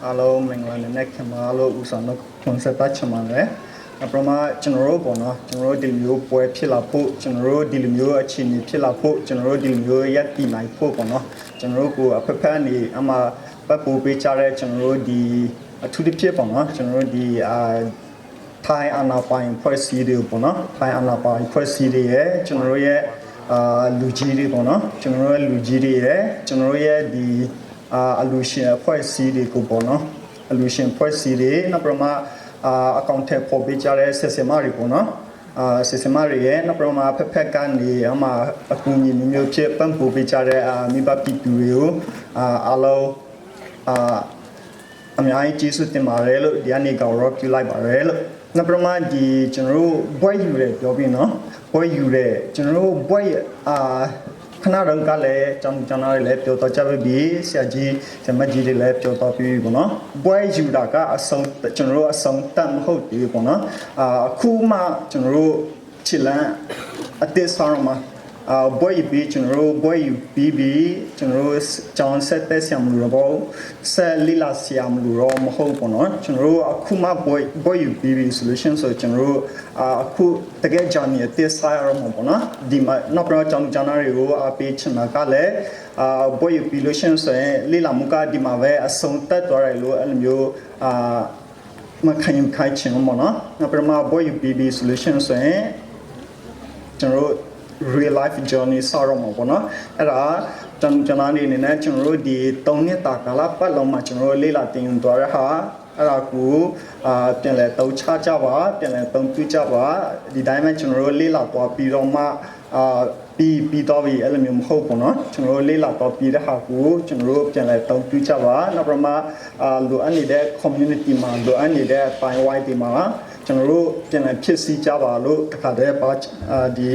alo mình là nét chăm alo usan nó không sẽ tách chăm đấy après mà general bọn nó general đi liu bồi phi là phụ general đi liu chín phi là phụ general đi liu yết đi này phụ bọn nó general của après này ama bắt buộc bị trả lại general đi thu đi phi bọn nó general đi Thai Anapai Procedure bọn nó Thai Anapai Procedure general Lugiri bọn nó general Lugiri general đi allusion Procedure của bọn nó allusion Procedure nó mà account for bicara sesama ri bono sesama ri ye na proma phephet ka ni ama akuni ni myo phit pan pu bicara mi ba pi tu ri ko alo အများကြီးကျေးဇူးတင်ပါတယ်လို့ဒီကနေကတော့ပြုလိုက်ပါတယ်လို့နောက်ပြမဒီကျွန်တော်တို့ဘွဲယူတယ်ပြောပြီးနော်ဘွဲယူတယ်ကျွန်တော်တို့ဘွဲခဏတော့ကလည်းကျွန်တော်လည်းပြောတော့ကြပြီဆရာကြီးဆရာမကြီးတွေလည်းပြောတော့ပြီပေါ့နော်ဘွဲယူတာကအဆုံးကျွန်တော်တို့အဆုံးတတ်မဟုတ်ဘူးပေါ့နော်အခုမှကျွန်တော်တို့ချစ်လန်းအသစ်ဆောင်မှာဘွဲပြီးကျွန်တော်တို့ဘွဲယူပြီးကျွန်တော်တို့ကျောင်းဆက်တဲ့ဆရာမလို့ပေါ့ဆက်လီလာဆရာမလို့တော့မဟုတ်ပေါ့နော်ကျွန်တော်တို့အခုမှဘွဲယူပြီး solution ဆိုကျွန်တော်တို့အခုတကယ်ကြောင်းရတဲ့ဆရာရောမှာပေါ့နော်ဒီမှာနောက်တော့ကျောင်းတွေကိုအပေးချင်တာကလည်းဘွဲယူပြီး solution ဆိုရင်လီလာမူကဒီမှာပဲအဆုံးသက်သွားတယ်လို့အဲ့လိုမျိုးမခံယူခိုင်းချင်မှာနော်နောက်ပြမဘွဲယူပြီး solution ဆိုရင်ကျွန်တော်တို့ real life journey ဆောက်ရမှာပေါ့နော်အဲ့ဒါကျွန်တော်အနေနဲ့ကျွန်တော်တို့ဒီ3နှစ်တာကာလပတ်လုံးမှာကျွန်တော်တို့လေ့လာသင်ယူသွားရဟာအဲ့ဒါကိုပြန်လဲတုံးချကြပါပြန်လဲတုံးပြကြပါဒီတိုင်းမှာကျွန်တော်တို့လေ့လာသွားပြီးတော့မှပြီးတော့ပြီအဲ့လိုမျိုးမဟုတ်ဘူးเนาะကျွန်တော်တို့လေ့လာတော့ပြီးတဲ့ဟာကိုကျွန်တော်တို့ပြန်လဲတုံးပြကြပါနောက်ပြမလိုအပ်နေတဲ့ community မှာလိုအပ်နေတဲ့ fine white ဒီမှာကျွန်တော်တို့ပြန်လဲဖြစ်စီကြပါလို့တခါတည်းပါဒီ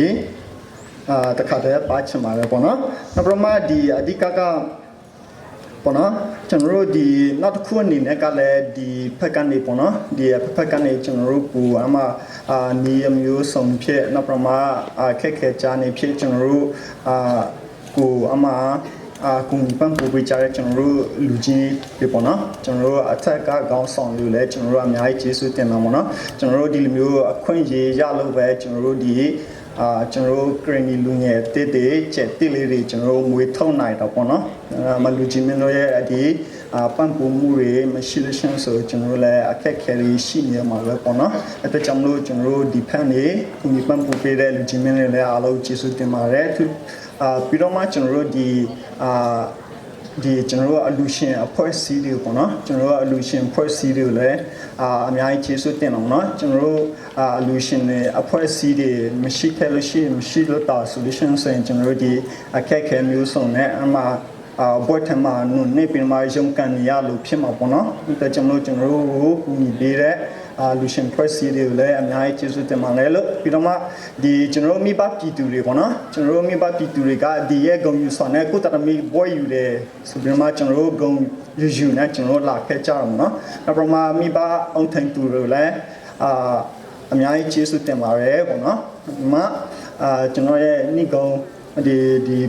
တခါတည်းပါချင်ပါတယ်ပေါ့နော်နောက်ပြမဒီအဓိကကပေါ့နော်ကျွန်တော်တို့ဒီနောက်တစ်ခုအနေနဲ့ကလည်းဒီဖက်ကနေပေါ့နော်ဒီဖက်ကနေကျွန်တော်တို့ကိုနီးမျိုးစုံဖြစ်နောက်ပြမခက်ခဲချာနေဖြစ်ကျွန်တော်တို့ကိုကုပန်းပူပေးကြတဲ့ကျွန်တော်တို့လူကြီးတွေပေါ့နော်ကျွန်တော်တို့အထက်ကကောင်းဆောင်လူလဲကျွန်တော်တို့အများကြီးကျေးဇူးတင်ပါပေါ့နော်ကျွန်တော်တို့ဒီလိုမျိုးအခွင့်အရေးရလို့ပဲကျွန်တော်တို့ဒီကျွန်တော်တို့ granny လူငယ်တစ်ချက်တစ်လေးတွေကျွန်တော်တို့မွေးထုတ်နိုင်တော့ပေါ့နော်မလူကြီးမင်းတို့ရဲ့ဒီပန်းပူမှုတွေမရှိလို့ရှင်ဆိုကျွန်တော်တို့လည်းအခက်ခဲတွေရှိနေမှာပဲပေါ့နော်အဲ့ဒါကြောင့်မလို့ကျွန်တော်တို့ဒီဖက်နေခုဒီပန်းပူပေးတဲ့လူကြီးမင်းတွေလည်းအားလုံးကျေးဇူးတင်ပါတယ်ပြီးတော့မှကျွန်တော်တို့ဒီကျွန်တော်တို့အလူရှင်အဖွဲ့အစည်းတွေပေါ့နော်ကျွန်တော်တို့အလူရှင်အဖွဲ့အစည်းတွေလည်းအများကြီးကျေးဇူးတင်အောင်နော်ကျွန်တော်တို့အလူရှင်တွေအဖွဲ့အစည်းတွေမရှိခဲ့လို့မရှိလို့တာ solution ဆိုရင်ကျွန်တော်တို့ဒီအခက်အခဲမျိုးစုံနဲ့ဘောထမနုနေပြင်မှာရုံကန်ရလို့ဖြစ်မှာပေါ့နော်ဒါကြောင့်မို့ကျွန်တော်တို့ကိုကူညီပေးတဲ့လူရှင်ဖွဲ့စည်းတွေလည်းအများကြီးကျေးဇူးတင်ပါတယ်လို့ပြီးတော့မှဒီကျွန်တော်တို့မိဘပြည်သူတွေပေါ့နော်ကျွန်တော်တို့မိဘပြည်သူတွေကဒီရဲ့ဂုဏ်ယူဆောင်တဲ့ကိုတရမီဘွဲယူတယ်ဆိုပြီးမှကျွန်တော်တို့ဂုဏ်ယူနဲ့ကျွန်တော်တို့လာခဲ့ကြအောင်နော်နောက်ပြီးမှမိဘအောင်ထိုင်သူတွေလည်းအများကြီးကျေးဇူးတင်ပါတယ်ပေါ့နော်ဒီမှာကျွန်တော်ရဲ့နိဂုံဒီ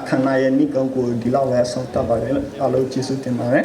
ခန္ဓာရဲ့နိဂုံကိုဒီလောက်ပဲဆုံးသတ်ပါတယ်လို့အားလုံးကျေးဇူးတင်ပါတယ်